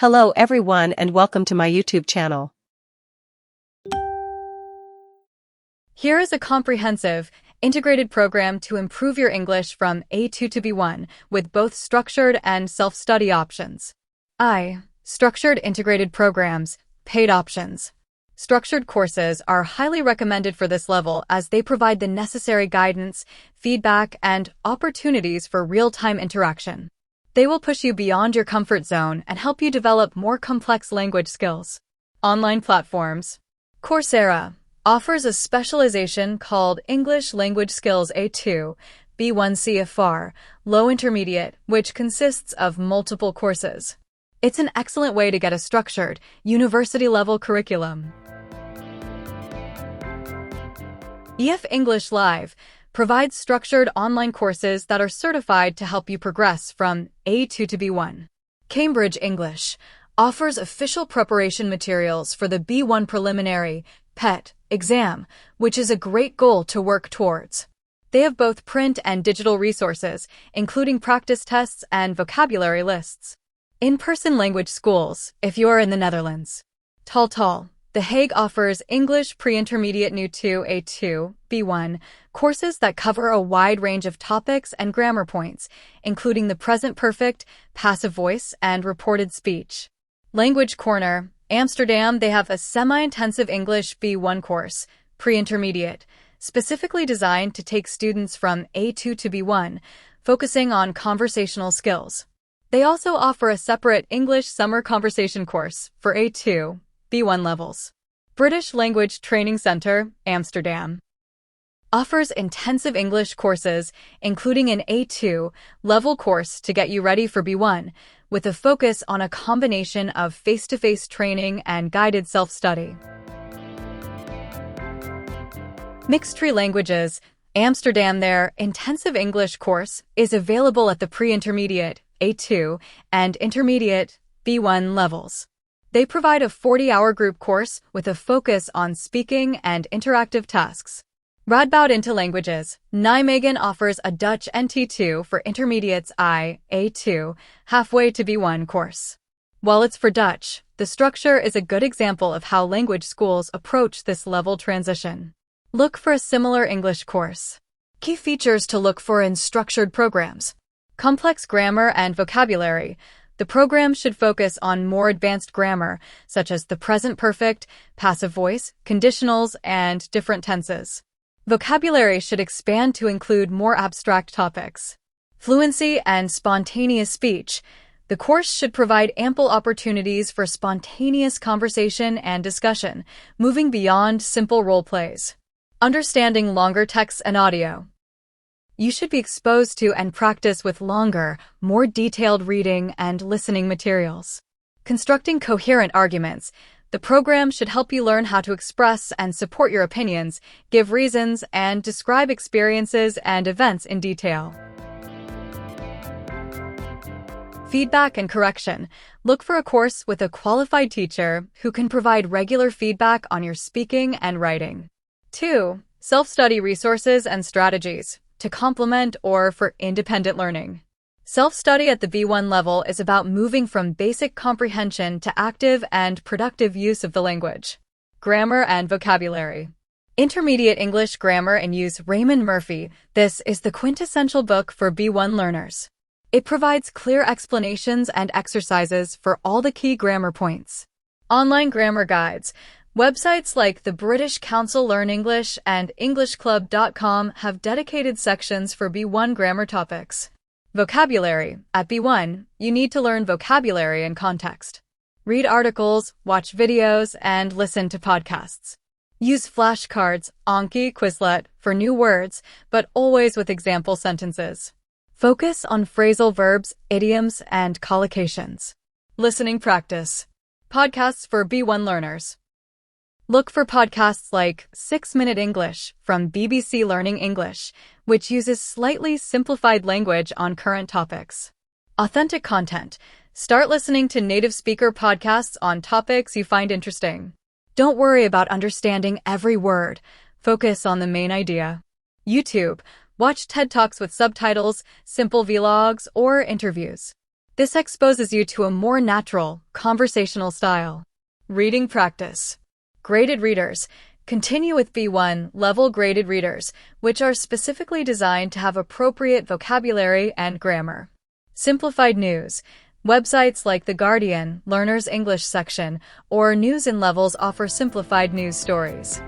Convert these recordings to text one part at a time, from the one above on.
Hello everyone and welcome to my YouTube channel. Here is a comprehensive, integrated program to improve your English from A2 to B1 with both structured and self-study options. Structured integrated programs, paid options. Structured courses are highly recommended for this level as they provide the necessary guidance, feedback, and opportunities for real-time interaction. They will push you beyond your comfort zone and help you develop more complex language skills. Online platforms. Coursera offers a specialization called English Language Skills A2, B1 CFR, Low Intermediate, which consists of multiple courses. It's an excellent way to get a structured, university-level curriculum. EF English Live provides structured online courses that are certified to help you progress from A2 to B1. Cambridge English offers official preparation materials for the B1 preliminary PET exam, which is a great goal to work towards. They have both print and digital resources, including practice tests and vocabulary lists. In-person language schools, if you are in the Netherlands. TalTal, The Hague offers English Pre-Intermediate New 2 A2, B1, courses that cover a wide range of topics and grammar points, including the present perfect, passive voice, and reported speech. Language Corner, Amsterdam, they have a semi-intensive English B1 course, Pre-Intermediate, specifically designed to take students from A2 to B1, focusing on conversational skills. They also offer a separate English summer conversation course for A2, B1 levels. British Language Training Centre, Amsterdam, offers intensive English courses, including an A2 level course to get you ready for B1, with a focus on a combination of face-to-face training and guided self-study. Mixed-Tree Languages, Amsterdam, their intensive English course is available at the pre-intermediate, A2, and intermediate, B1 levels. They provide a 40-hour group course with a focus on speaking and interactive tasks. Radboud Interlanguages, Nijmegen offers a Dutch NT2 for intermediates A2, halfway to B1 course. While it's for Dutch, the structure is a good example of how language schools approach this level transition. Look for a similar English course. Key features to look for in structured programs. Complex grammar and vocabulary. The program should focus on more advanced grammar, such as the present perfect, passive voice, conditionals, and different tenses. Vocabulary should expand to include more abstract topics. Fluency and spontaneous speech. The course should provide ample opportunities for spontaneous conversation and discussion, moving beyond simple role plays. Understanding longer texts and audio. You should be exposed to and practice with longer, more detailed reading and listening materials. Constructing coherent arguments. The program should help you learn how to express and support your opinions, give reasons, and describe experiences and events in detail. Feedback and correction. Look for a course with a qualified teacher who can provide regular feedback on your speaking and writing. 2. Self-study resources and strategies to complement or for independent learning. Self-study at the B1 level is about moving from basic comprehension to active and productive use of the language. Grammar and vocabulary. Intermediate English Grammar and Use, Raymond Murphy. This is the quintessential book for B1 learners. It provides clear explanations and exercises for all the key grammar points. Online grammar guides. Websites like the British Council Learn English and EnglishClub.com have dedicated sections for B1 grammar topics. Vocabulary. At B1, you need to learn vocabulary and context. Read articles, watch videos, and listen to podcasts. Use flashcards, Anki, Quizlet, for new words, but always with example sentences. Focus on phrasal verbs, idioms, and collocations. Listening practice. Podcasts for B1 learners. Look for podcasts like 6-Minute English from BBC Learning English, which uses slightly simplified language on current topics. Authentic content. Start listening to native speaker podcasts on topics you find interesting. Don't worry about understanding every word. Focus on the main idea. YouTube. Watch TED Talks with subtitles, simple vlogs, or interviews. This exposes you to a more natural, conversational style. Reading practice. Graded readers. Continue with B1 level graded readers, which are specifically designed to have appropriate vocabulary and grammar. Simplified news. Websites like The Guardian, Learner's English section, or News in Levels offer simplified news stories.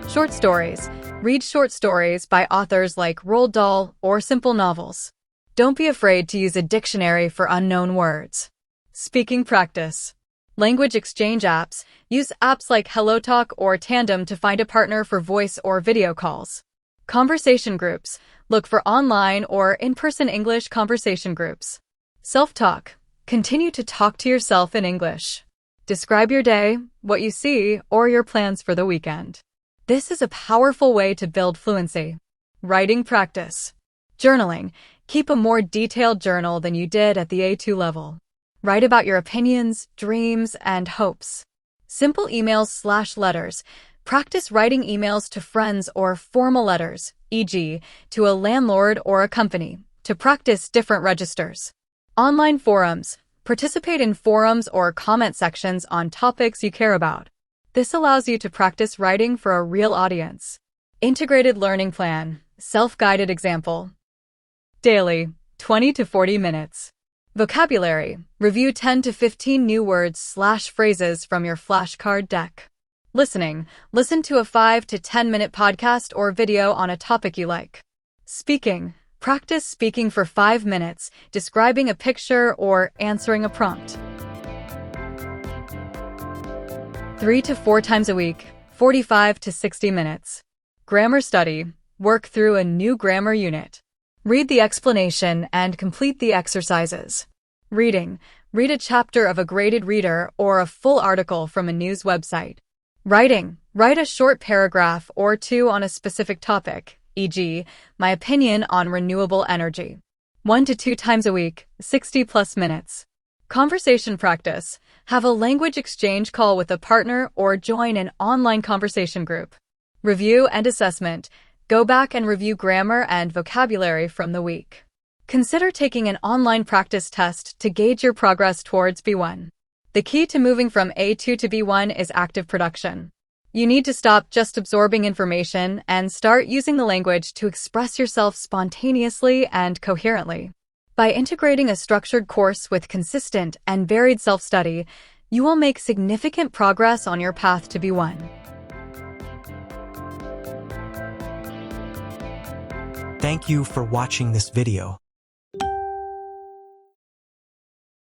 Short stories. Read short stories by authors like Roald Dahl or simple novels. Don't be afraid to use a dictionary for unknown words. Speaking practice. Language exchange apps. Use apps like HelloTalk or Tandem to find a partner for voice or video calls. Conversation groups. Look for online or in-person English conversation groups. Self-talk. Continue to talk to yourself in English. Describe your day, what you see, or your plans for the weekend. This is a powerful way to build fluency. Writing practice. Journaling. Keep a more detailed journal than you did at the A2 level. Write about your opinions, dreams, and hopes. Simple emails/letters. Practice writing emails to friends or formal letters, e.g., to a landlord or a company, to practice different registers. Online forums. Participate in forums or comment sections on topics you care about. This allows you to practice writing for a real audience. Integrated learning plan. Self-guided example. Daily, 20 to 40 minutes. Vocabulary. Review 10 to 15 new words/phrases from your flashcard deck. Listening. Listen to a 5 to 10 minute podcast or video on a topic you like. Speaking. Practice speaking for 5 minutes, describing a picture or answering a prompt. 3 to 4 times a week, 45 to 60 minutes. Grammar study. Work through a new grammar unit. Read the explanation and complete the exercises. Reading. Read a chapter of a graded reader or a full article from a news website. Writing. Write a short paragraph or two on a specific topic, e.g., my opinion on renewable energy. 1 to 2 times a week, 60+ minutes. Conversation practice. Have a language exchange call with a partner or join an online conversation group. Review and assessment. Go back and review grammar and vocabulary from the week. Consider taking an online practice test to gauge your progress towards B1. The key to moving from A2 to B1 is active production. You need to stop just absorbing information and start using the language to express yourself spontaneously and coherently. By integrating a structured course with consistent and varied self-study, you will make significant progress on your path to B1. Thank you for watching this video.